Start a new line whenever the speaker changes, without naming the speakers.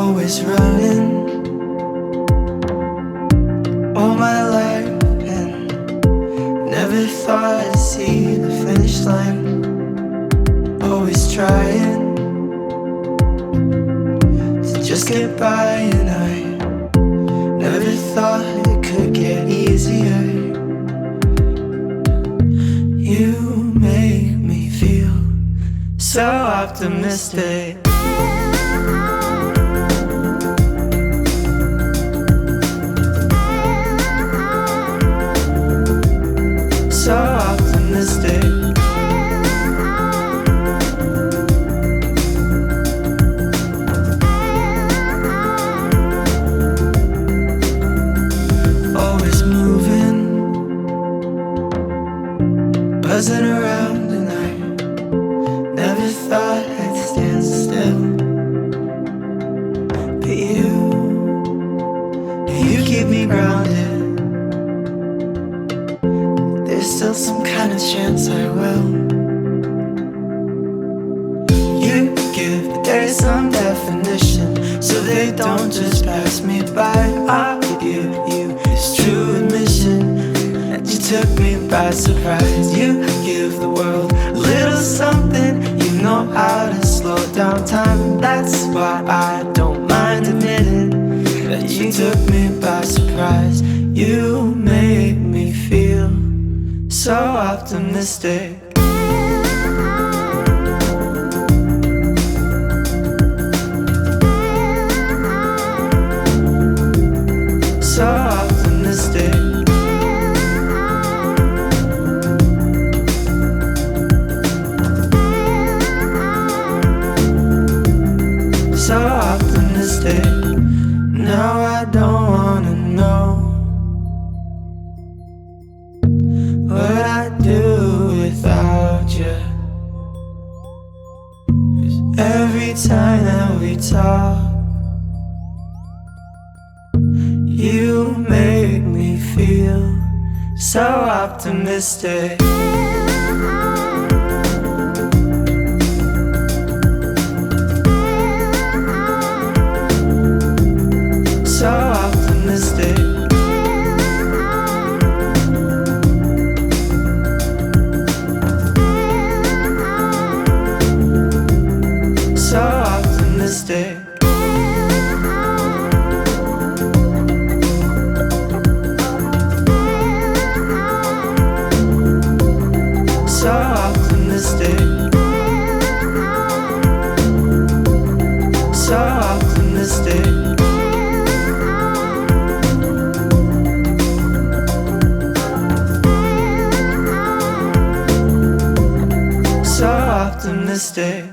always running all my life and never thought I'd see the finish line. Always trying to just get by, and I never thought it could get easier. You make me feel so optimistic. So optimistic. Always moving, buzzing around, and I never thought I'd stand still. But you keep me grounded. There's still some kind of chance I will. You give the days some definition, so they don't just pass me by. I'll give you this true admission that you took me by surprise. You give the world a little something, you know how to slow down time. That's why I don't mind admitting that you took me by surprise. You made me feel so optimistic. So optimistic. So optimistic. Now I don't wanna know what I do without you. 'Cause every time that we talk, you make me feel so optimistic. So optimistic. So optimistic. So optimistic. So optimistic. So optimistic.